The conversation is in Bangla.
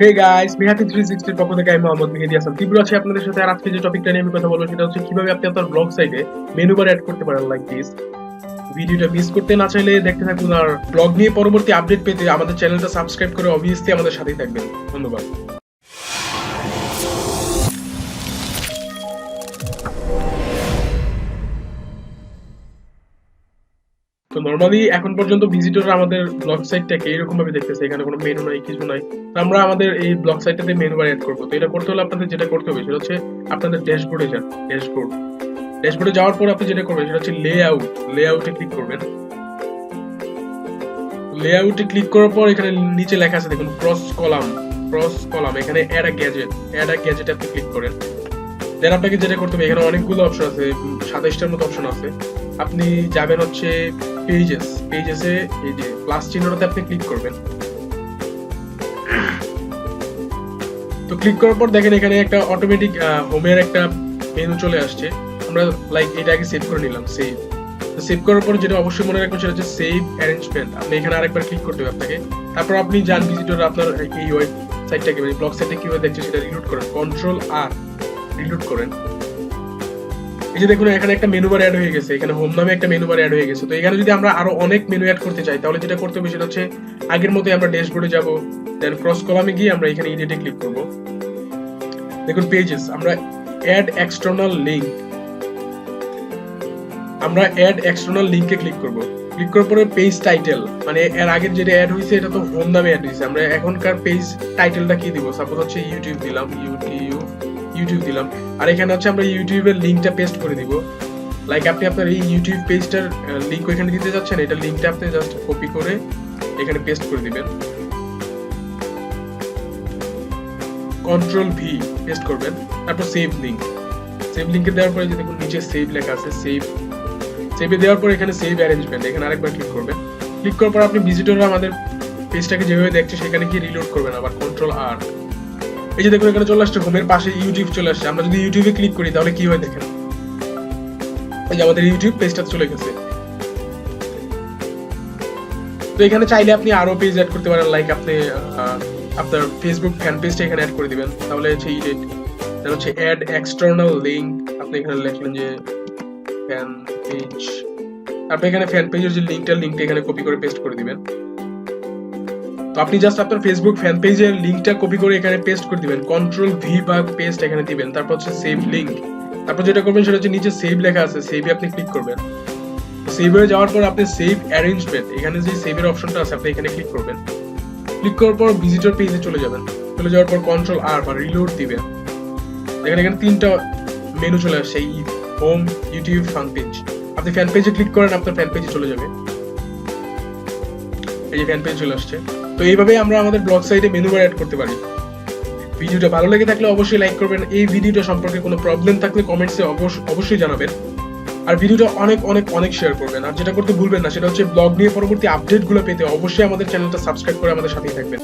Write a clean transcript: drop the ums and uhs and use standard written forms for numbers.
হে গাইস, বিহাতি 360 এর পক্ষ থেকে আমি মোহাম্মদ মেহেদী হাসান তীব্র আছি আপনাদের সাথে। আর আজকে যে টপিকটা নিয়ে আমি কথা বলবো সেটা হচ্ছে কিভাবে আপনি আপনার ব্লগ সাইটে মেনু বার অ্যাড করতে পারেন লাইক দিস। ভিডিওটা মিস করতে না চাইলে দেখতে থাকুন, আর ব্লগ নিয়ে পরবর্তী আপডেট পেতে আমাদের চ্যানেলটা সাবস্ক্রাইব করে অবভিয়াসলি আমাদের সাথেই থাকবেন। ধন্যবাদ। তো নরমালি এখন পর্যন্ত ভিজিটররা আমাদের ব্লগ সাইটটাকে এরকম ভাবে দেখতেছে, এখানে কোনো মেনু নাই, কিছু নাই। তো আমরা আমাদের এই ব্লগ সাইটটাতে মেনু বার অ্যাড করবো। তো এটা করতে হলে আপনাদের যেটা করতে হবে সেটা হচ্ছে আপনাদের ড্যাশবোর্ডে যান। ড্যাশবোর্ডে যাওয়ার পর আপনি যেটা করবেন সেটা হচ্ছে লেআউটে ক্লিক করবেন। লেআউটে ক্লিক করার পর এখানে নিচে লেখা আছে দেখুন ক্রস কলাম, এখানে অ্যাড আ গ্যাজেট আপনি ক্লিক করেন। দেন আপনাকে যেটা করতে হবে, এখানে অনেকগুলো অপশন আছে, 27টার মতো অপশন আছে। আপনি যাবেন হচ্ছে পেজেসে এই যে প্লাস চিহ্নটাতে আপনি ক্লিক করবেন। তো ক্লিক করার পর দেখেন এখানে একটা অটোমেটিক হোমের একটা মেনু চলে আসছে। আমরা লাইক এটা আগে সেভ করে নিলাম। সেভ করার পর যেটা অবশ্যই মনে রাখবেন সেটা হচ্ছে সেভ অ্যারেঞ্জমেন্ট। আপনি এখানে আরেকবার ক্লিক করতে হবে আপনাকে। তারপর আপনি যান ভিজিটর আপনার এই ওয়েবসাইটটাকে, মানে ব্লগ সাইটে কিভাবে দেখছে সেটা রিলোড করেন, কন্ট্রোল আর রিলোড করেন। এই যে দেখুন এখানে একটা মেনু বার অ্যাড হয়ে গেছে, এখানে হোম নামে একটা মেনু বার অ্যাড হয়ে গেছে। তো এখানে যদি আমরা আরো অনেক মেনু অ্যাড করতে চাই তাহলে যেটা করতে হবে সেটা হচ্ছে আগের মতোই আমরা ড্যাশবোর্ডে যাব। দেন ক্রস কলামে গিয়ে আমরা এখানে এডিটে ক্লিক করব। দেখুন পেজেস, আমরা অ্যাড এক্সটার্নাল লিংকে ক্লিক করব। ক্লিক করার পরে পেজ টাইটেল, মানে এর আগের যেটা অ্যাড হয়েছে এটা তো হোম নামে অ্যাড হয়েছে, আমরা এখনকার পেজ টাইটেলটা কি দিব? সাপোজ হচ্ছে ইউটিউব দিলাম। আর এখানে হচ্ছে আমরা ইউটিউবের লিংকটা পেস্ট করে দিব। লাইক আপনি আপনার এই ইউটিউব পেজটার লিংক ওইখানে দিতে যাচ্ছেন, এটা লিংকটা আপনি জাস্ট কপি করে এখানে পেস্ট করে দিবেন। কন্ট্রোল ভি পেস্ট করবেন, তারপর সেভ লিংকে দেওয়ার পরে যে দেখুন নিচে সেভ লেখা আছে, সেভে দেওয়ার পর এখানে সেভ অ্যারেঞ্জমেন্ট, এখানে আরেকবার ক্লিক করবেন। ক্লিক করার পর আপনি ভিজিটররা আমাদের পেজটাকে যেভাবে দেখছে সেখানে গিয়ে রিলোড করবেন, আবার কন্ট্রোল আর। এই যে দেখুন এখানে চলে আসছে, হোমের পাশে ইউটিউব চলে আসছে। আমরা যদি ইউটিউবে ক্লিক করি তাহলে কি হয় দেখেন, এই যে আমাদের ইউটিউব পেজটা চলে গেছে। তো এখানে চাইলে আপনি আরো পেজ অ্যাড করতে পারেন, লাইক আপনি আপনার ফেসবুক ফ্যান পেজটা এখানে অ্যাড করে দিবেন। তাহলে হচ্ছে অ্যাড এক্সটার্নাল লিংক, আপনি এখানে লিখলেন যে ফ্যান পেজ। আপনি এখানে ফ্যান পেজের যে লিংকটা এখানে কপি করে পেস্ট করে দিবেন। তো আপনি জাস্ট আপনার ফেসবুক ফ্যান পেজের লিংকটা কপি করে এখানে পেস্ট করে দিবেন, কন্ট্রোল ভি বা পেস্ট এখানে দিবেন। তারপর হচ্ছে সেভ লিংক। তারপর যেটা করবেন সেটা হচ্ছে নিচে সেভ লেখা আছে, সেভে আপনি ক্লিক করবেন। সেভ হয়ে যাওয়ার পর আপনি সেভ অ্যারেঞ্জমেন্ট, এখানে যে সেভের অপশনটা আছে আপনি এখানে ক্লিক করবেন। ক্লিক করার পর ভিজিটর পেজে চলে যাওয়ার পর কন্ট্রোল আর বা রিলোড দিবেন। দেখেন এখানে 3টা মেনু চলে আসছে, এই হোম, ইউটিউব, ফ্যান পেজ। আপনি ফ্যান পেজে ক্লিক করেন, আপনার ফ্যান পেজে চলে যাবে। এই যে ফ্যান পেজ চলে আসছে। তো এইভাবে আমরা আমাদের ব্লগ সাইটে মেনু বার অ্যাড করতে পারি। ভিডিওটা ভালো লেগে থাকলে অবশ্যই লাইক করবেন। এই ভিডিওটা সম্পর্কে কোনো প্রবলেম থাকলে কমেন্টসে অবশ্যই জানাবেন। আর ভিডিওটা অনেক শেয়ার করবেন। আর যেটা করতে ভুলবেন না সেটা হচ্ছে ব্লগ নিয়ে পরবর্তী আপডেটগুলো পেতে অবশ্যই আমাদের চ্যানেলটা সাবস্ক্রাইব করে আমাদের সাথেই থাকবেন।